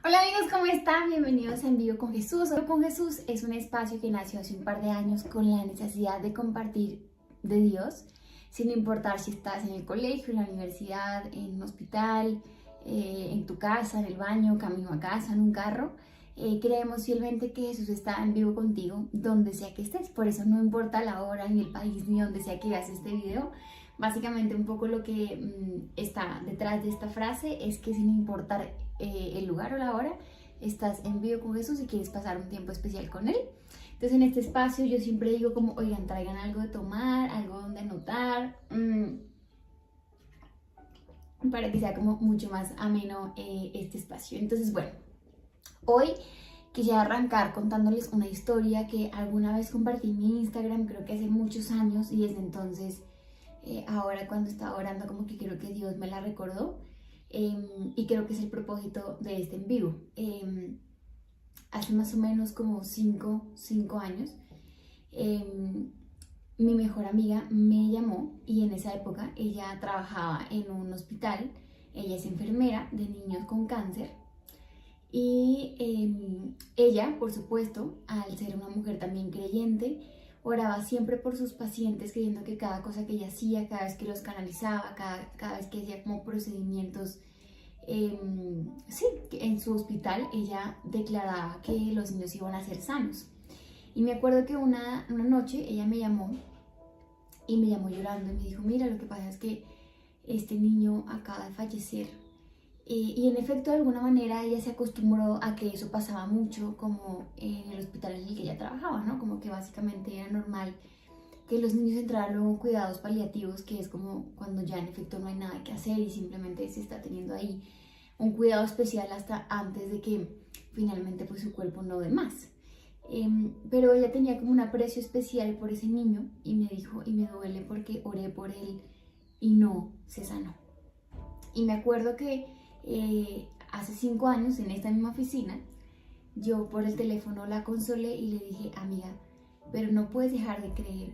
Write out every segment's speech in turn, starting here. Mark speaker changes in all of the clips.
Speaker 1: Hola amigos, ¿cómo están? Bienvenidos a En Vivo con Jesús. Vivo con Jesús es un espacio que nació hace un par de años con la necesidad de compartir de Dios, sin importar si estás en el colegio, en la universidad, en un hospital, en tu casa, en el baño, camino a casa, en un carro. Creemos fielmente que Jesús está en vivo contigo, donde sea que estés. Por eso no importa la hora, ni el país, ni donde sea que veas este video. Básicamente un poco lo que está detrás de esta frase es que sin importar el lugar o la hora, estás en vivo con Jesús y quieres pasar un tiempo especial con Él. Entonces en este espacio yo siempre digo como, oigan, traigan algo de tomar, algo donde anotar, para que sea como mucho más ameno este espacio. Entonces bueno, hoy quisiera arrancar contándoles una historia que alguna vez compartí en mi Instagram, creo que hace muchos años, y desde entonces ahora cuando estaba orando como que creo que Dios me la recordó, y creo que es el propósito de este en vivo. Hace más o menos como 5 años, mi mejor amiga me llamó y en esa época ella trabajaba en un hospital. Ella es enfermera de niños con cáncer y ella, por supuesto, al ser una mujer también creyente, oraba siempre por sus pacientes, creyendo que cada cosa que ella hacía, cada vez que los canalizaba, cada vez que hacía como procedimientos, sí, en su hospital, ella declaraba que los niños iban a ser sanos. Y me acuerdo que una noche ella me llamó y me llamó llorando y me dijo, mira, lo que pasa es que este niño acaba de fallecer. Y en efecto, de alguna manera, ella se acostumbró a que eso pasaba mucho, como en el hospital en el que ella trabajaba, ¿no? Como que básicamente era normal que los niños entraran luego en cuidados paliativos, que es como cuando ya en efecto no hay nada que hacer y simplemente se está teniendo ahí un cuidado especial hasta antes de que finalmente pues su cuerpo no dé más. Pero ella tenía como un aprecio especial por ese niño y me dijo, y me duele porque oré por él y no se sanó. Y me acuerdo que hace 5 años en esta misma oficina, yo por el teléfono la consolé y le dije, amiga, pero no puedes dejar de creer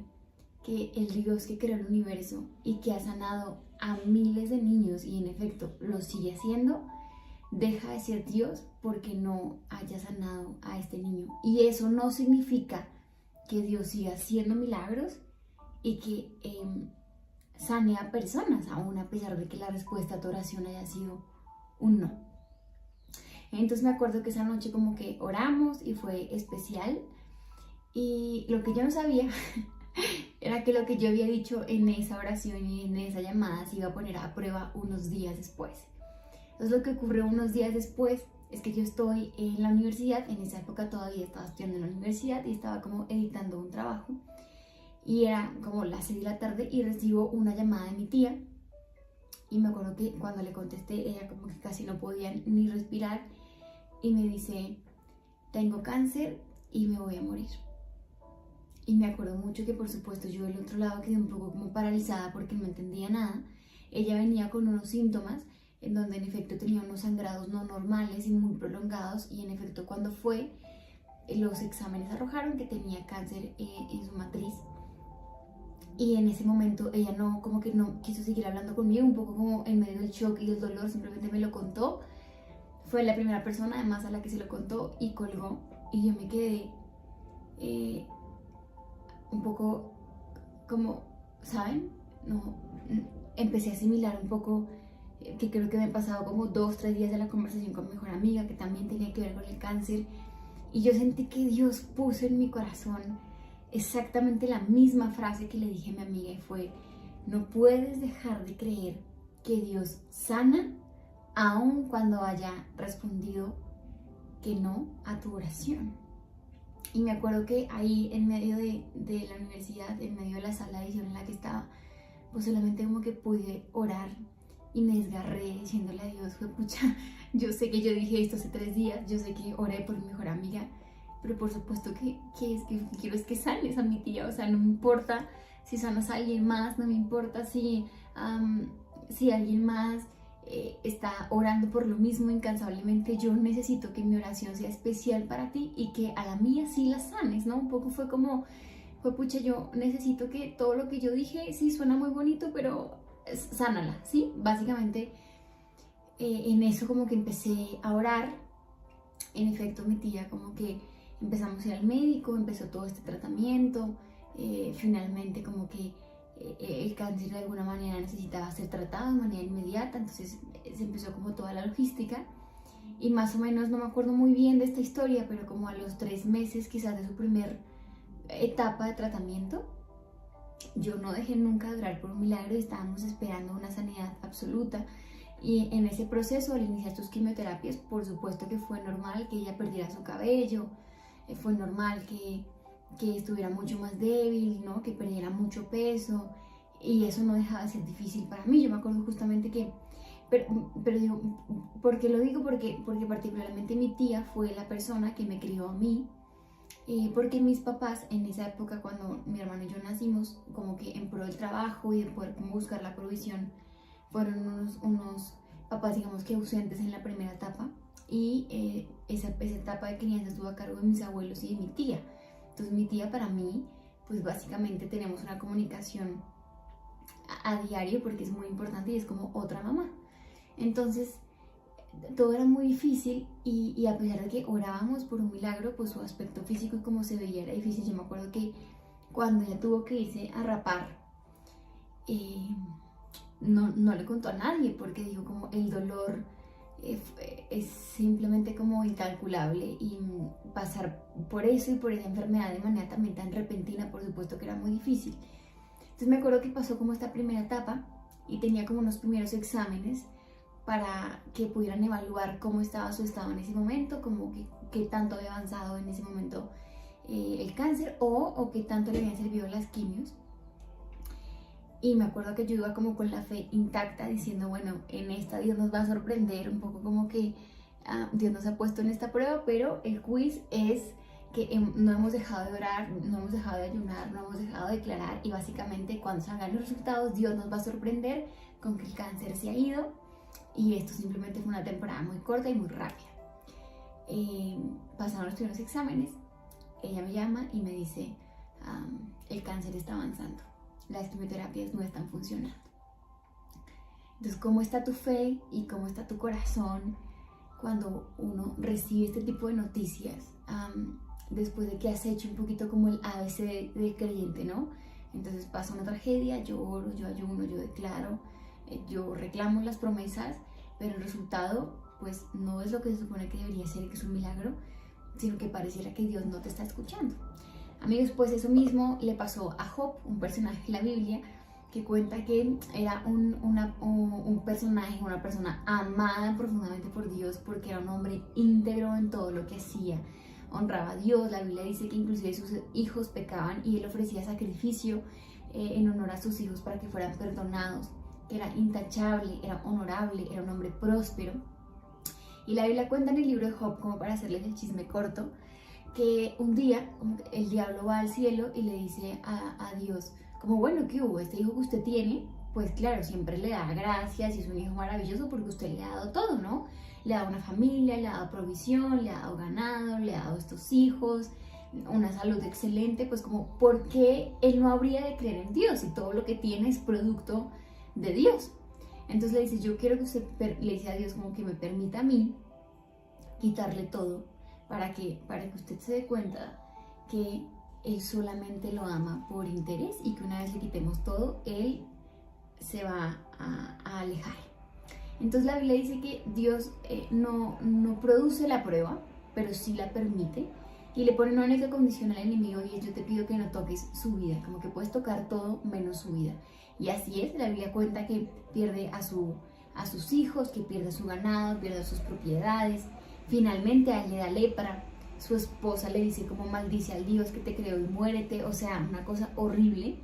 Speaker 1: que el Dios que creó el universo y que ha sanado a miles de niños y en efecto lo sigue haciendo, deja de ser Dios porque no haya sanado a este niño. Y eso no significa que Dios siga haciendo milagros y que sane a personas, aún a pesar de que la respuesta a tu oración haya sido un no. Entonces me acuerdo que esa noche como que oramos y fue especial, y lo que yo no sabía era que lo que yo había dicho en esa oración y en esa llamada se iba a poner a prueba unos días después. Entonces lo que ocurrió unos días después es que yo estoy en la universidad, en esa época todavía estaba estudiando en la universidad y estaba como editando un trabajo, y era como las 6 de la tarde y recibo una llamada de mi tía. Y me acuerdo que cuando le contesté, ella como que casi no podía ni respirar y me dice, tengo cáncer y me voy a morir. Y me acuerdo mucho que por supuesto yo del otro lado quedé un poco como paralizada porque no entendía nada. Ella venía con unos síntomas en donde en efecto tenía unos sangrados no normales y muy prolongados, y en efecto cuando fue, los exámenes arrojaron que tenía cáncer en su matriz. Y en ese momento ella no, como que no quiso seguir hablando conmigo, un poco como en medio del shock y del dolor, simplemente me lo contó. Fue la primera persona además a la que se lo contó y colgó, y yo me quedé un poco como, ¿saben? No, empecé a asimilar un poco que creo que me han pasado como 2, 3 días de la conversación con mi mejor amiga que también tenía que ver con el cáncer, y yo sentí que Dios puso en mi corazón exactamente la misma frase que le dije a mi amiga, y fue, no puedes dejar de creer que Dios sana aun cuando haya respondido que no a tu oración. Y me acuerdo que ahí en medio de la universidad, en medio de la sala de edición en la que estaba, pues solamente como que pude orar y me desgarré diciéndole a Dios, fue pucha, yo sé que yo dije esto hace 3 días, yo sé que oré por mi mejor amiga, pero por supuesto que quiero es que sanes a mi tía, o sea, no me importa si sanas a alguien más, no me importa si alguien más está orando por lo mismo incansablemente, yo necesito que mi oración sea especial para ti y que a la mía sí la sanes, ¿no? Un poco fue como, fue pucha, yo necesito que todo lo que yo dije, sí suena muy bonito, pero sánala, ¿sí? Básicamente en eso como que empecé a orar en efecto mi tía como que empezamos a ir al médico, empezó todo este tratamiento, finalmente como que el cáncer de alguna manera necesitaba ser tratado de manera inmediata, entonces se empezó como toda la logística y más o menos, no me acuerdo muy bien de esta historia, pero como a los 3 meses quizás de su primer etapa de tratamiento, yo no dejé nunca de orar por un milagro y estábamos esperando una sanidad absoluta. Y en ese proceso, al iniciar sus quimioterapias, por supuesto que fue normal que ella perdiera su cabello, fue normal que estuviera mucho más débil, ¿no? Que perdiera mucho peso, y eso no dejaba de ser difícil para mí. Yo me acuerdo justamente que, pero digo, ¿por qué lo digo? Porque particularmente mi tía fue la persona que me crió a mí, porque mis papás en esa época, cuando mi hermano y yo nacimos, como que en pro del trabajo y de poder como buscar la provisión, fueron unos papás, digamos que ausentes en la primera etapa, y esa etapa de crianza estuvo a cargo de mis abuelos y de mi tía. Entonces mi tía, para mí, pues básicamente tenemos una comunicación a diario porque es muy importante y es como otra mamá. Entonces todo era muy difícil y a pesar de que orábamos por un milagro, pues su aspecto físico y cómo se veía era difícil. Yo me acuerdo que cuando ella tuvo que irse a rapar, no le contó a nadie porque dijo como el dolor es simplemente como incalculable, y pasar por eso y por esa enfermedad de manera también tan repentina, por supuesto que era muy difícil. Entonces me acuerdo que pasó como esta primera etapa y tenía como unos primeros exámenes para que pudieran evaluar cómo estaba su estado en ese momento, como que tanto había avanzado en ese momento el cáncer o qué tanto le habían servido las quimios. Y me acuerdo que yo iba como con la fe intacta diciendo, bueno, en esta Dios nos va a sorprender, un poco como que Dios nos ha puesto en esta prueba, pero el quiz es que no hemos dejado de orar, no hemos dejado de ayunar, no hemos dejado de declarar, y básicamente cuando salgan los resultados Dios nos va a sorprender con que el cáncer se ha ido, y esto simplemente fue una temporada muy corta y muy rápida. Pasaron los primeros exámenes, ella me llama y me dice, el cáncer está avanzando, las quimioterapias no están funcionando. Entonces, ¿cómo está tu fe y cómo está tu corazón cuando uno recibe este tipo de noticias después de que has hecho un poquito como el ABC del creyente, ¿no? Entonces pasa una tragedia, yo oro, yo ayuno, yo declaro, yo reclamo las promesas, pero el resultado pues no es lo que se supone que debería ser, que es un milagro, sino que pareciera que Dios no te está escuchando. Amigos, pues eso mismo le pasó a Job, un personaje de la Biblia que cuenta que era un personaje, una persona amada profundamente por Dios, porque era un hombre íntegro en todo lo que hacía, honraba a Dios. La Biblia dice que inclusive sus hijos pecaban y él ofrecía sacrificio en honor a sus hijos para que fueran perdonados, que era intachable, era honorable, era un hombre próspero. Y la Biblia cuenta en el libro de Job, como para hacerles el chisme corto, que un día el diablo va al cielo y le dice a Dios, como, bueno, ¿qué hubo? Este hijo que usted tiene, pues claro, siempre le da gracias y es un hijo maravilloso porque usted le ha dado todo, ¿no? Le ha dado una familia, le ha dado provisión, le ha dado ganado, le ha dado estos hijos, una salud excelente, pues como, ¿por qué él no habría de creer en Dios si todo lo que tiene es producto de Dios? Entonces le dice, yo quiero que usted, le dice a Dios como que me permita a mí quitarle todo, para que usted se dé cuenta que él solamente lo ama por interés, y que una vez le quitemos todo, él se va a alejar. Entonces la Biblia dice que Dios no produce la prueba, pero sí la permite, y le pone una única condición al enemigo, y es: yo te pido que no toques su vida, como que puedes tocar todo menos su vida. Y así es, la Biblia cuenta que pierde a sus hijos, que pierde su ganado, pierde sus propiedades. Finalmente a él le da lepra, su esposa le dice como maldice al Dios que te creó y muérete, o sea, una cosa horrible.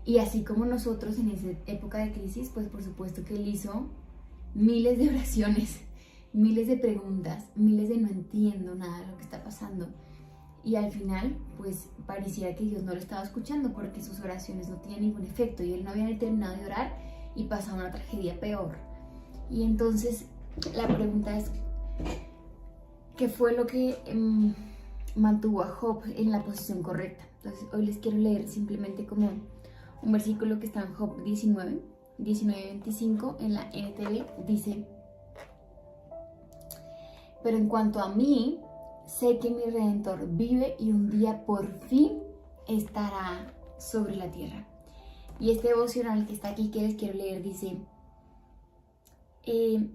Speaker 1: Y así como nosotros en esa época de crisis, pues por supuesto que él hizo miles de oraciones, miles de preguntas, miles de no entiendo nada de lo que está pasando. Y al final, pues pareciera que Dios no lo estaba escuchando porque sus oraciones no tenían ningún efecto y él no había ni terminado de orar y pasaba una tragedia peor. Y entonces la pregunta es, ¿qué fue lo que mantuvo a Job en la posición correcta? Entonces hoy les quiero leer simplemente como un versículo que está en Job 19:25 en la NTV. Dice: pero en cuanto a mí, sé que mi Redentor vive y un día por fin estará sobre la tierra. Y este devocional que está aquí, que les quiero leer, dice,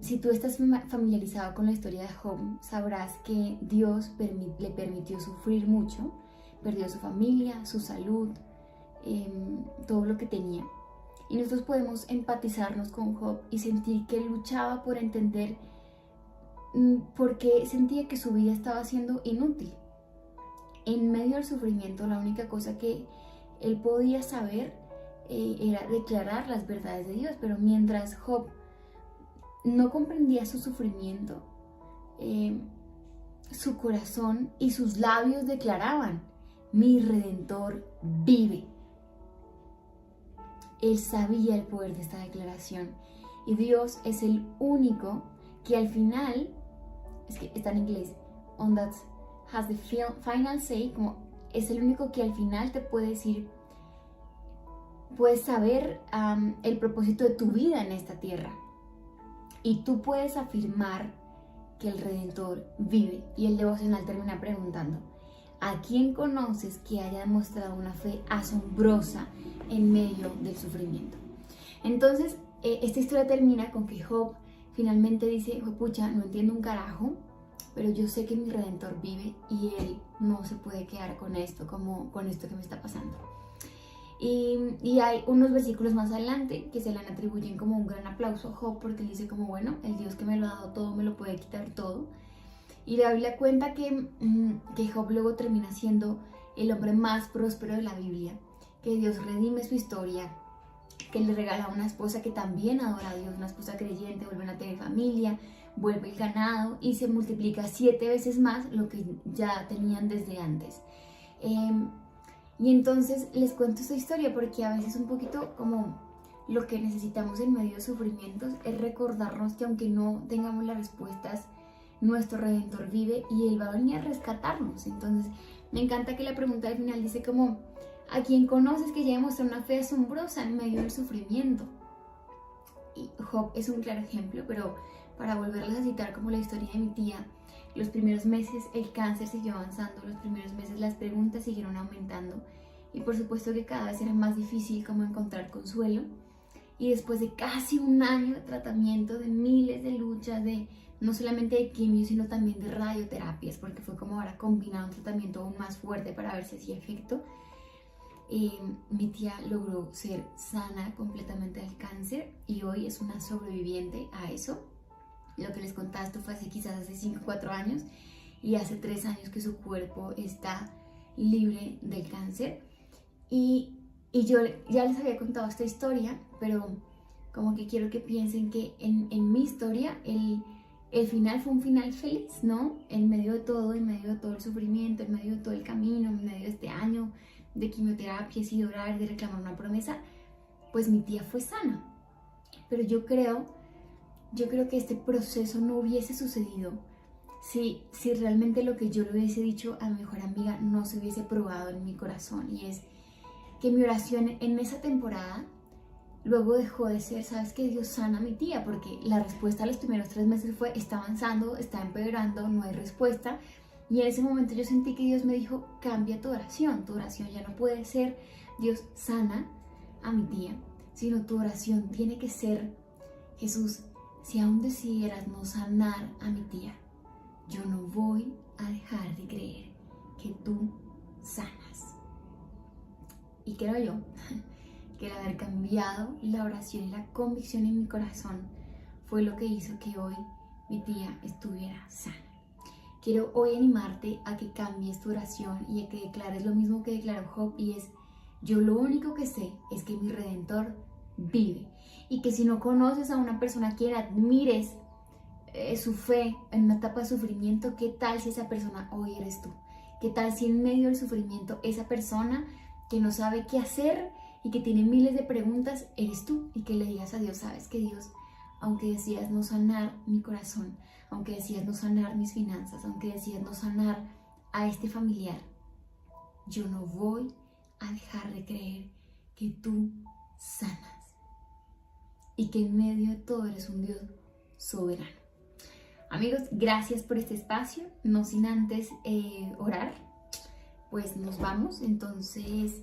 Speaker 1: si tú estás familiarizado con la historia de Job, sabrás que Dios le permitió sufrir mucho, perdió su familia, su salud, todo lo que tenía. Y nosotros podemos empatizarnos con Job y sentir que él luchaba por entender por qué sentía que su vida estaba siendo inútil. En medio del sufrimiento, la única cosa que él podía saber era declarar las verdades de Dios, pero mientras Job no comprendía su sufrimiento, su corazón y sus labios declaraban, mi Redentor vive. Él sabía el poder de esta declaración y Dios es el único que al final, es que está en inglés, on that has the final say, como es el único que al final te puede decir, puedes saber el propósito de tu vida en esta tierra. Y tú puedes afirmar que el Redentor vive. Y el devocional termina preguntando, ¿a quién conoces que haya demostrado una fe asombrosa en medio del sufrimiento? Entonces, esta historia termina con que Job finalmente dice, pucha, no entiendo un carajo, pero yo sé que mi Redentor vive y él no se puede quedar con esto, como con esto que me está pasando. Y hay unos versículos más adelante que se le atribuyen como un gran aplauso a Job, porque él dice como, bueno, el Dios que me lo ha dado todo me lo puede quitar todo. Y la Biblia cuenta que Job luego termina siendo el hombre más próspero de la Biblia, que Dios redime su historia, que le regala una esposa que también adora a Dios, una esposa creyente, vuelven a tener familia, vuelve el ganado y se multiplica 7 veces más lo que ya tenían desde antes. Y entonces les cuento esta historia porque a veces un poquito como lo que necesitamos en medio de sufrimientos es recordarnos que aunque no tengamos las respuestas, nuestro Redentor vive y Él va a venir a rescatarnos. Entonces me encanta que la pregunta al final dice como, ¿a quién conoces que ya demuestra una fe asombrosa en medio del sufrimiento? Y Job es un claro ejemplo, pero para volverles a citar como la historia de mi tía, los primeros meses el cáncer siguió avanzando, los primeros meses las preguntas siguieron aumentando y por supuesto que cada vez era más difícil como encontrar consuelo. Y después de casi un año de tratamiento, de miles de luchas, de no solamente de quimio, sino también de radioterapias, porque fue como ahora combinado un tratamiento aún más fuerte para ver si hacía efecto, mi tía logró ser sana completamente del cáncer y hoy es una sobreviviente a eso. Lo que les contaba, esto fue quizás hace 5 o 4 años y hace 3 años que su cuerpo está libre del cáncer. Y yo ya les había contado esta historia, pero como que quiero que piensen que en mi historia el final fue un final feliz, ¿no? En medio de todo el sufrimiento, en medio de todo el camino, en medio de este año de quimioterapias y de orar, de reclamar una promesa, pues mi tía fue sana. Pero yo creo que este proceso no hubiese sucedido si realmente lo que yo le hubiese dicho a mi mejor amiga no se hubiese probado en mi corazón. Y es que mi oración en esa temporada luego dejó de ser, ¿sabes qué? Dios sana a mi tía, porque la respuesta a los primeros 3 meses fue, está avanzando, está empeorando, no hay respuesta. Y en ese momento yo sentí que Dios me dijo, cambia tu oración ya no puede ser, Dios sana a mi tía, sino tu oración tiene que ser, Jesús, si aún decidieras no sanar a mi tía, yo no voy a dejar de creer que tú sanas. Y creo yo que el haber cambiado la oración y la convicción en mi corazón fue lo que hizo que hoy mi tía estuviera sana. Quiero hoy animarte a que cambies tu oración y a que declares lo mismo que declaró Job, y es, yo lo único que sé es que mi Redentor vive. Y que si no conoces a una persona a quien admires su fe en una etapa de sufrimiento, ¿qué tal si esa persona hoy eres tú? ¿Qué tal si en medio del sufrimiento esa persona que no sabe qué hacer y que tiene miles de preguntas eres tú? Y que le digas a Dios, sabes que Dios, aunque decidas no sanar mi corazón, aunque decidas no sanar mis finanzas, aunque decidas no sanar a este familiar, yo no voy a dejar de creer que tú sanas y que en medio de todo eres un Dios soberano. Amigos, gracias por este espacio, no sin antes orar, pues nos vamos. Entonces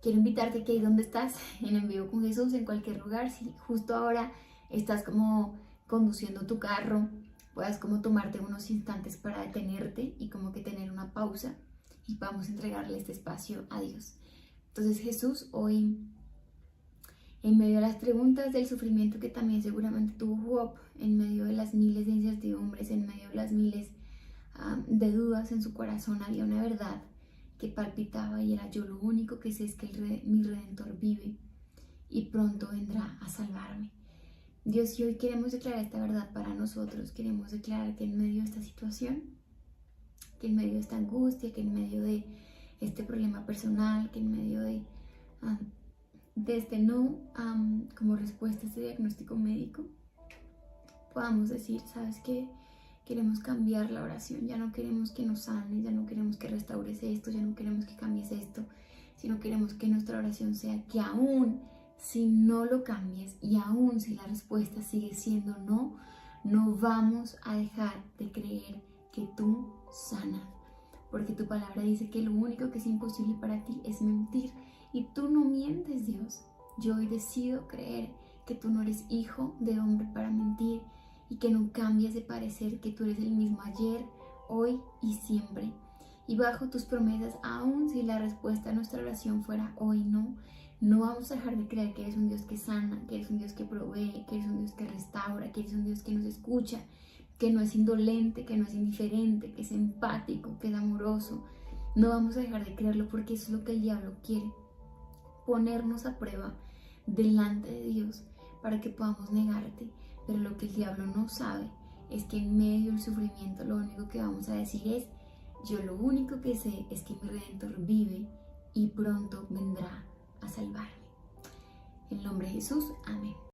Speaker 1: quiero invitarte que ahí donde estás, en En Vivo con Jesús, en cualquier lugar, si justo ahora estás como conduciendo tu carro, puedas como tomarte unos instantes para detenerte y como que tener una pausa y vamos a entregarle este espacio a Dios. Entonces Jesús, hoy en medio de las preguntas del sufrimiento que también seguramente tuvo Job, en medio de las miles de incertidumbres, en medio de las miles de dudas en su corazón, había una verdad que palpitaba y era: yo lo único que sé es que mi Redentor vive y pronto vendrá a salvarme. Dios, y hoy queremos declarar esta verdad para nosotros. Queremos declarar que en medio de esta situación, que en medio de esta angustia, que en medio de este problema personal, que en medio de este no como respuesta a este diagnóstico médico, podamos decir: ¿sabes qué? Queremos cambiar la oración, ya no queremos que nos sanes, ya no queremos que restaures esto, ya no queremos que cambies esto, sino queremos que nuestra oración sea que aún si no lo cambies y aún si la respuesta sigue siendo no, no vamos a dejar de creer que tú sanas, porque tu palabra dice que lo único que es imposible para ti es mentir, y tú no mientes, Dios. Yo hoy decido creer que tú no eres hijo de hombre para mentir y que no cambias de parecer, que tú eres el mismo ayer, hoy y siempre. Y bajo tus promesas, aun si la respuesta a nuestra oración fuera hoy no, no vamos a dejar de creer que eres un Dios que sana, que eres un Dios que provee, que eres un Dios que restaura, que eres un Dios que nos escucha, que no es indolente, que no es indiferente, que es empático, que es amoroso. No vamos a dejar de creerlo, porque eso es lo que el diablo quiere: ponernos a prueba delante de Dios para que podamos negarte. Pero lo que el diablo no sabe es que en medio del sufrimiento lo único que vamos a decir es: yo lo único que sé es que mi Redentor vive y pronto vendrá a salvarme. En el nombre de Jesús, amén.